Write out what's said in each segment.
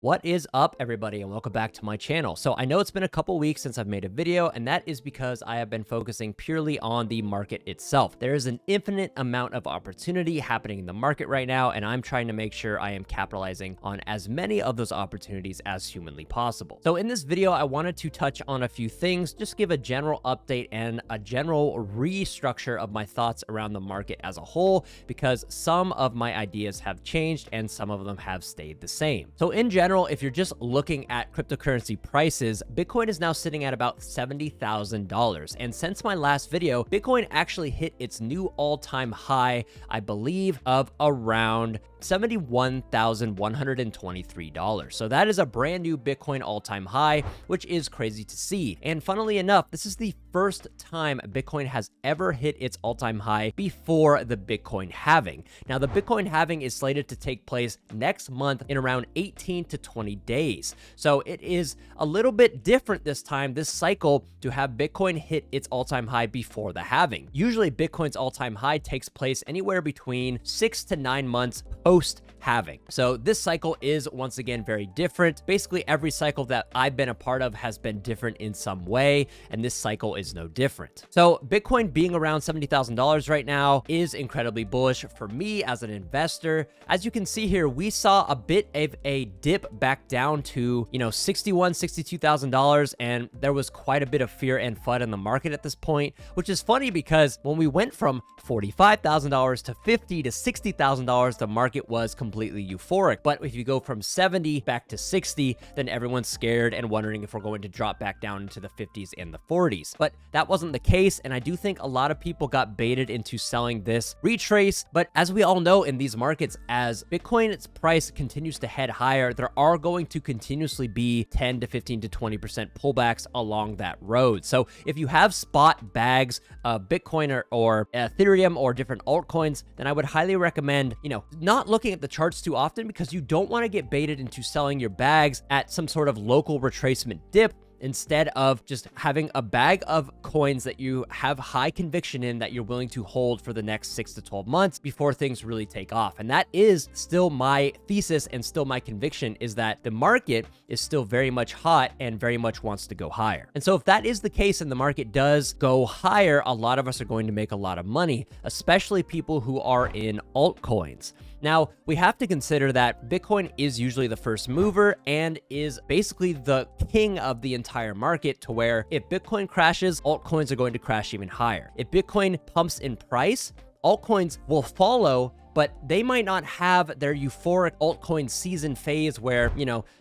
What is up, everybody, and welcome back to my channel. So I know it's been a couple weeks since I've made a video, and that is because I have been focusing purely on the market itself. There is an infinite amount of opportunity happening in the market right now, and I'm trying to make sure I am capitalizing on as many of those opportunities as humanly possible. So in this video, I wanted to touch on a few things, just give a general update and a general restructure of my thoughts around the market as a whole, because some of my ideas have changed and some of them have stayed the same. So in general, if you're just looking at cryptocurrency prices, Bitcoin is now sitting at about $70,000. And since my last video, Bitcoin actually hit its new all-time high, I believe, of around $71,123. So that is a brand new Bitcoin all-time high, which is crazy to see. And funnily enough, this is the first time Bitcoin has ever hit its all-time high before the Bitcoin halving. Now, the Bitcoin halving is slated to take place next month in around 18 to 20 days. So it is a little bit different this time, this cycle, to have Bitcoin hit its all-time high before the halving. Usually Bitcoin's all-time high takes place anywhere between 6 to 9 months post halving. So this cycle is once again very different. Basically every cycle that I've been a part of has been different in some way, and this cycle is no different. So Bitcoin being around $70,000 right now is incredibly bullish for me as an investor. As you can see here, we saw a bit of a dip back down to, $61,000, $62,000, and there was quite a bit of fear and FUD in the market at this point, which is funny because when we went from $45,000 to $50,000 to $60,000, the market was completely euphoric. But if you go from 70 back to 60, then everyone's scared and wondering if we're going to drop back down into the 50s and the 40s. But that wasn't the case, and I do think a lot of people got baited into selling this retrace. But as we all know in these markets, as Bitcoin's price continues to head higher, there are going to continuously be 10 to 15 to 20% pullbacks along that road. So if you have spot bags of Bitcoin or Ethereum or different altcoins, then I would highly recommend, not looking at the charts too often, because you don't want to get baited into selling your bags at some sort of local retracement dip, instead of just having a bag of coins that you have high conviction in that you're willing to hold for the next 6 to 12 months before things really take off. And that is still my thesis and still my conviction, is that the market is still very much hot and very much wants to go higher. And so if that is the case and the market does go higher, a lot of us are going to make a lot of money, especially people who are in altcoins. Now, we have to consider that Bitcoin is usually the first mover and is basically the king of the entire market, to where if Bitcoin crashes, altcoins are going to crash even higher. If Bitcoin pumps in price, altcoins will follow, but they might not have their euphoric altcoin season phase where,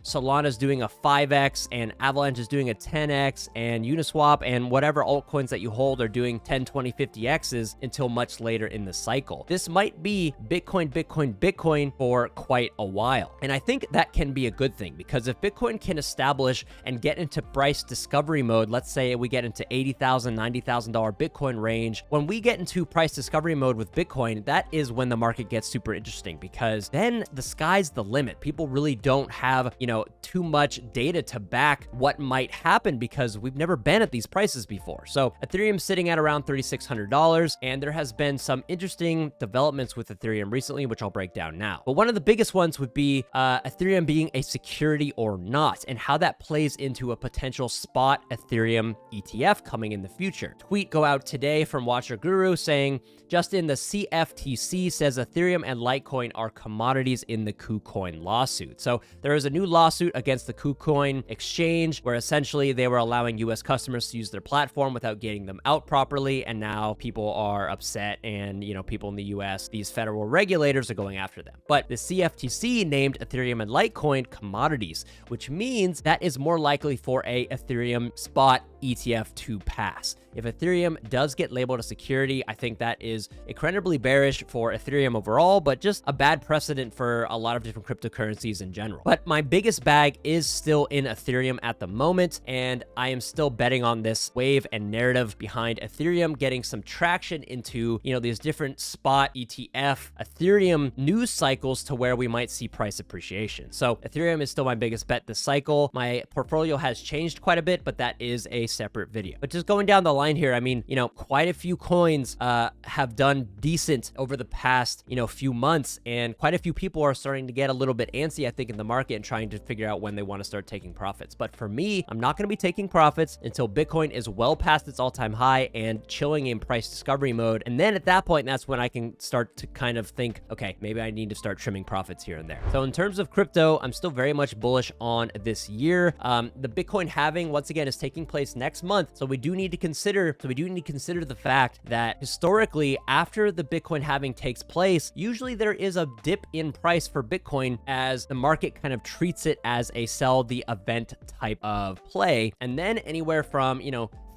Solana's doing a 5x and Avalanche is doing a 10x and Uniswap and whatever altcoins that you hold are doing 10, 20, 50x's until much later in the cycle. This might be Bitcoin for quite a while. And I think that can be a good thing, because if Bitcoin can establish and get into price discovery mode, let's say we get into $80,000, $90,000 Bitcoin range, when we get into price discovery mode with Bitcoin, that is when the market gets super interesting, because then the sky's the limit. People really don't have, too much data to back what might happen, because we've never been at these prices before. So Ethereum's sitting at around $3,600, and there has been some interesting developments with Ethereum recently, which I'll break down now. But one of the biggest ones would be Ethereum being a security or not, and how that plays into a potential spot Ethereum ETF coming in the future. Tweet go out today from Watcher Guru saying, Justin, the CFTC says Ethereum and Litecoin are commodities in the KuCoin lawsuit. So there is a new lawsuit against the KuCoin exchange, where essentially they were allowing US customers to use their platform without getting them out properly, and now people are upset, and people in the US, these federal regulators, are going after them. But the CFTC named Ethereum and Litecoin commodities, which means that is more likely for a Ethereum spot ETF to pass. If Ethereum does get labeled a security, I think that is incredibly bearish for Ethereum overall, but just a bad precedent for a lot of different cryptocurrencies in general. But my biggest bag is still in Ethereum at the moment, and I am still betting on this wave and narrative behind Ethereum getting some traction into, these different spot ETF Ethereum news cycles, to where we might see price appreciation. So Ethereum is still my biggest bet this cycle. My portfolio has changed quite a bit, but that is a separate video. But just going down the line here, I mean, quite a few coins have done decent over the past, few months, and quite a few people are starting to get a little bit antsy, I think, in the market and trying to figure out when they want to start taking profits. But for me, I'm not going to be taking profits until Bitcoin is well past its all-time high and chilling in price discovery mode. And then at that point, that's when I can start to kind of think, okay, maybe I need to start trimming profits here and there. So in terms of crypto, I'm still very much bullish on this year. The Bitcoin halving, once again, is taking place next month. So we do need to consider the fact that historically, after the Bitcoin halving takes place, usually there is a dip in price for Bitcoin as the market kind of treats it as a sell the event type of play. And then anywhere from,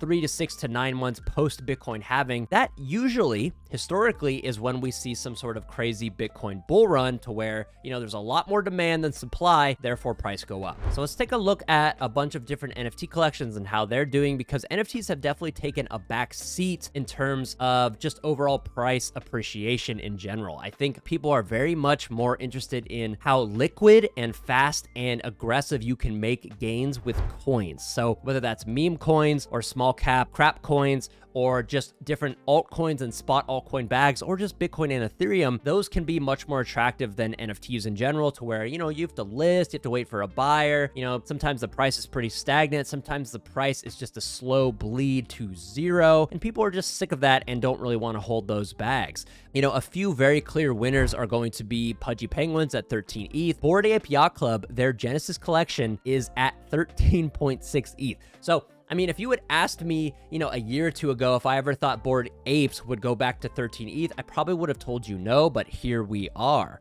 3 to 6 to 9 months post Bitcoin halving, that usually historically is when we see some sort of crazy Bitcoin bull run to where, there's a lot more demand than supply, therefore price go up. So let's take a look at a bunch of different NFT collections and how they're doing, because NFTs have definitely taken a back seat in terms of just overall price appreciation in general. I think people are very much more interested in how liquid and fast and aggressive you can make gains with coins. So whether that's meme coins or small cap crap coins, or just different altcoins and spot altcoin bags, or just Bitcoin and Ethereum, those can be much more attractive than NFTs in general, to where, you have to list, you have to wait for a buyer. Sometimes the price is pretty stagnant. Sometimes the price is just a slow bleed to zero, and people are just sick of that and don't really want to hold those bags. A few very clear winners are going to be Pudgy Penguins at 13 ETH. Bored Ape Yacht Club, their Genesis collection is at 13.6 ETH. So I mean, if you had asked me, a year or two ago, if I ever thought Bored Apes would go back to 13 ETH, I probably would have told you no, but here we are.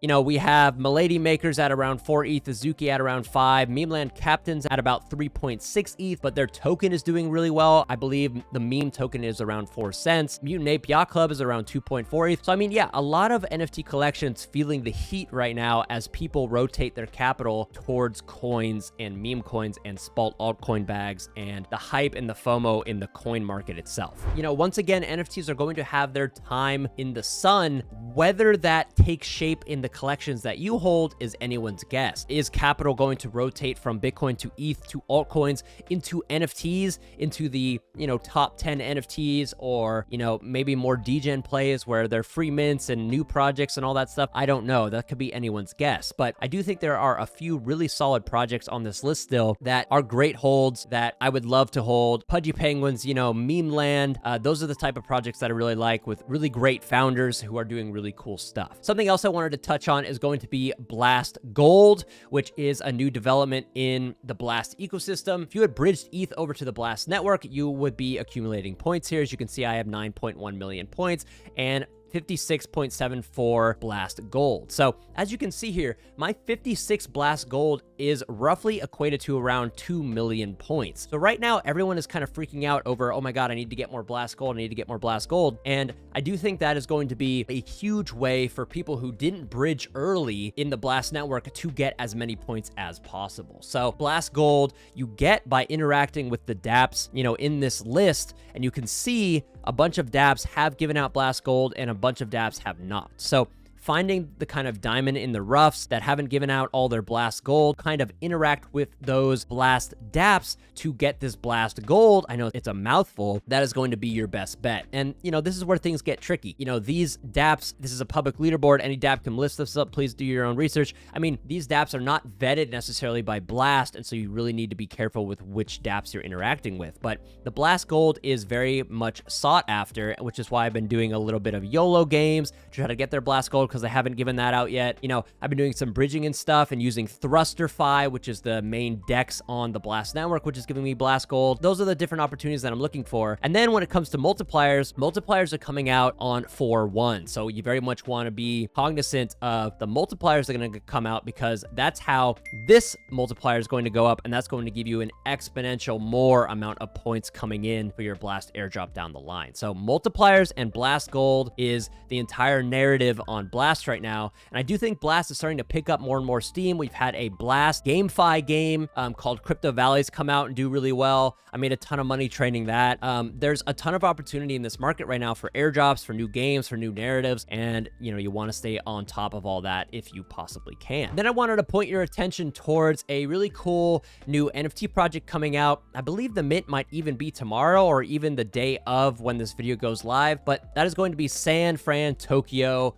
We have Milady Makers at around 4 ETH, Azuki at around 5, Memeland Captains at about 3.6 ETH, but their token is doing really well. I believe the meme token is around 4 cents. Mutant Ape Yacht Club is around 2.4 ETH. So I mean, yeah, a lot of NFT collections feeling the heat right now as people rotate their capital towards coins and meme coins and spalt altcoin bags and the hype and the FOMO in the coin market itself. Once again, NFTs are going to have their time in the sun. Whether that takes shape in the collections that you hold is anyone's guess. Is capital going to rotate from Bitcoin to ETH to altcoins into NFTs, into the, top 10 NFTs, or, maybe more degen plays where they're free mints and new projects and all that stuff? I don't know. That could be anyone's guess. But I do think there are a few really solid projects on this list still that are great holds that I would love to hold. Pudgy Penguins, Memeland, those are the type of projects that I really like, with really great founders who are doing really cool stuff. Something else I wanted to touch on is going to be Blast Gold, which is a new development in the Blast ecosystem. If you had bridged ETH over to the Blast network, you would be accumulating points here. As you can see, I have 9.1 million points and 56.74 Blast Gold. So as you can see here, my 56 Blast Gold is roughly equated to around 2 million points. So right now, everyone is kind of freaking out over, oh my God, I need to get more Blast Gold. I need to get more Blast Gold. And I do think that is going to be a huge way for people who didn't bridge early in the Blast network to get as many points as possible. So Blast Gold you get by interacting with the dApps, in this list, and you can see a bunch of dApps have given out Blast Gold and a bunch of dApps have not. So finding the kind of diamond in the roughs that haven't given out all their Blast Gold, kind of interact with those Blast dApps to get this Blast Gold. I know it's a mouthful. That is going to be your best bet. And, this is where things get tricky. These dApps, this is a public leaderboard. Any dApp can list this up. Please do your own research. I mean, these dApps are not vetted necessarily by Blast, and so you really need to be careful with which dApps you're interacting with. But the Blast Gold is very much sought after, which is why I've been doing a little bit of YOLO games to try to get their Blast Gold, because I haven't given that out yet. I've been doing some bridging and stuff and using ThrusterFi, which is the main DEX on the Blast network, which is giving me Blast Gold. Those are the different opportunities that I'm looking for. And then when it comes to multipliers are coming out on 4/1. So you very much want to be cognizant of the multipliers that are going to come out, because that's how this multiplier is going to go up, and that's going to give you an exponential more amount of points coming in for your Blast airdrop down the line. So multipliers and Blast Gold is the entire narrative on Blast. Blast right now. And I do think Blast is starting to pick up more and more steam. We've had a Blast GameFi game called Crypto Valleys come out and do really well. I made a ton of money trading that. There's a ton of opportunity in this market right now for airdrops, for new games, for new narratives, and you want to stay on top of all that if you possibly can. Then I wanted to point your attention towards a really cool new NFT project coming out. I believe the mint might even be tomorrow or even the day of when this video goes live, but that is going to be Fran Tokyo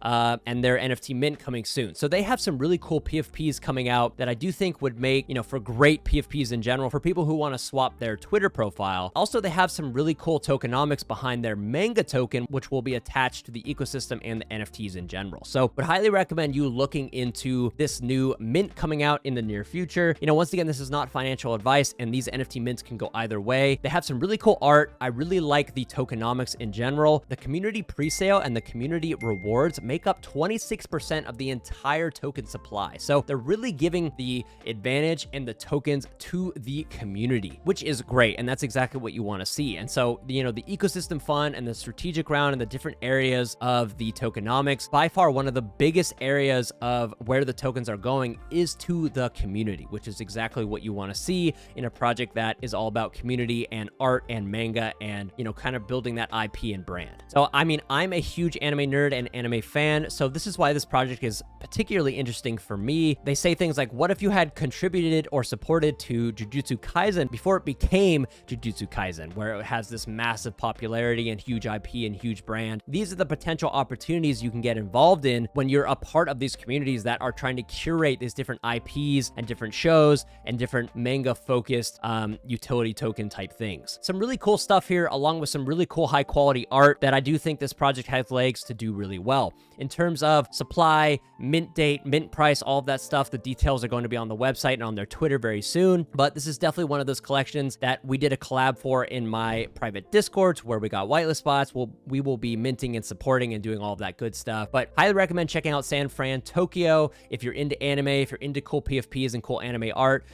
and their NFT mint coming soon. So they have some really cool PFPs coming out that I do think would make, for great PFPs in general for people who want to swap their Twitter profile. Also, they have some really cool tokenomics behind their manga token, which will be attached to the ecosystem and the NFTs in general. So would highly recommend you looking into this new mint coming out in the near future. Once again, this is not financial advice, and these NFT mints can go either way. They have some really cool art. I really like the tokenomics in general. The community presale and the community rewards make up 26% of the entire token supply. So they're really giving the advantage and the tokens to the community, which is great. And that's exactly what you want to see. And so, the ecosystem fund and the strategic round and the different areas of the tokenomics, by far one of the biggest areas of where the tokens are going is to the community, which is exactly what you want to see in a project that is all about community and art and manga and, kind of building that IP and brand. So, I'm a huge anime nerd and anime fan, so this is why this project is particularly interesting for me. They say things like, what if you had contributed or supported to Jujutsu Kaisen before it became Jujutsu Kaisen, where it has this massive popularity and huge IP and huge brand? These are the potential opportunities you can get involved in when you're a part of these communities that are trying to curate these different IPs and different shows and different manga-focused utility token type things. Some really cool stuff here, along with some really cool high-quality art that I do think this project has legs to do really well. In terms of supply, mint date, mint price, all of that stuff, the details are going to be on the website and on their Twitter very soon. But this is definitely one of those collections that we did a collab for in my private Discord, where we got whitelist spots. We will be minting and supporting and doing all of that good stuff. But highly recommend checking out Fran Tokyo if you're into anime, if you're into cool PFPs and cool anime art.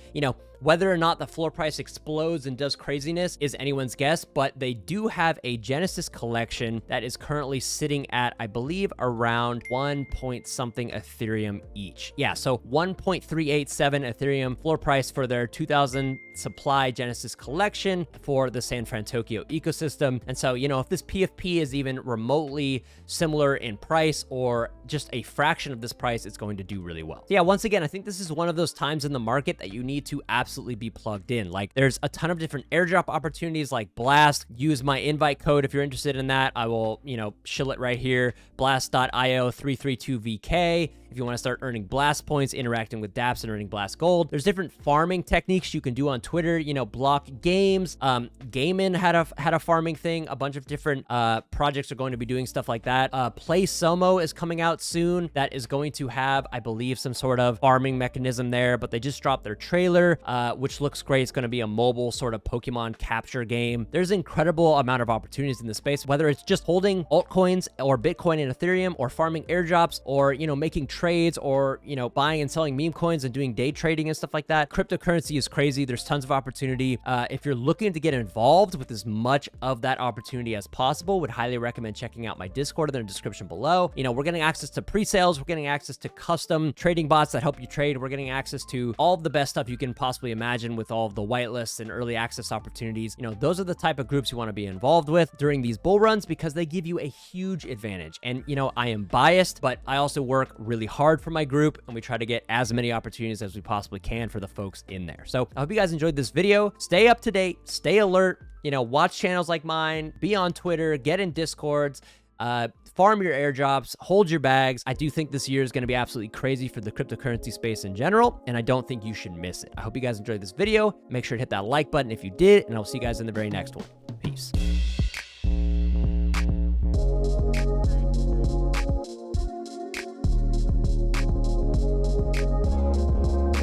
Whether or not the floor price explodes and does craziness is anyone's guess, but they do have a Genesis collection that is currently sitting at, I believe, around 1 point something Ethereum each. Yeah, so 1.387 Ethereum floor price for their 2000 supply Genesis collection for the Fran Tokyo ecosystem. And so, if this PFP is even remotely similar in price or just a fraction of this price, it's going to do really well. So yeah, once again, I think this is one of those times in the market that you need to absolutely be plugged in. Like, there's a ton of different airdrop opportunities like Blast. Use my invite code if you're interested in that. I will, shill it right here, blast.io 332VK. If you want to start earning Blast points, interacting with dApps and earning Blast Gold. There's different farming techniques you can do on Twitter, block games. Gaiman had a farming thing. A bunch of different projects are going to be doing stuff like that. Play Somo is coming out soon. That is going to have, I believe, some sort of farming mechanism there, but they just dropped their trailer, which looks great. It's going to be a mobile sort of Pokemon capture game. There's an incredible amount of opportunities in this space, whether it's just holding altcoins or Bitcoin and Ethereum or farming airdrops or, making trades or, buying and selling meme coins and doing day trading and stuff like that. Cryptocurrency is crazy. There's tons of opportunity. If you're looking to get involved with as much of that opportunity as possible, would highly recommend checking out my Discord in the description below. We're getting access to pre-sales. We're getting access to custom trading bots that help you trade. We're getting access to all of the best stuff you can possibly imagine with all of the whitelists and early access opportunities. Those are the type of groups you want to be involved with during these bull runs because they give you a huge advantage. And, I am biased, but I also work really hard for my group, and we try to get as many opportunities as we possibly can for the folks in there. So I hope you guys enjoyed this video. Stay up to date, stay alert, watch channels like mine, be on Twitter, get in Discords, farm your airdrops, hold your bags. I do think this year is going to be absolutely crazy for the cryptocurrency space in general, and I don't think you should miss it. I hope you guys enjoyed this video. Make sure to hit that like button if you did, and I'll see you guys in the very next one. Peace.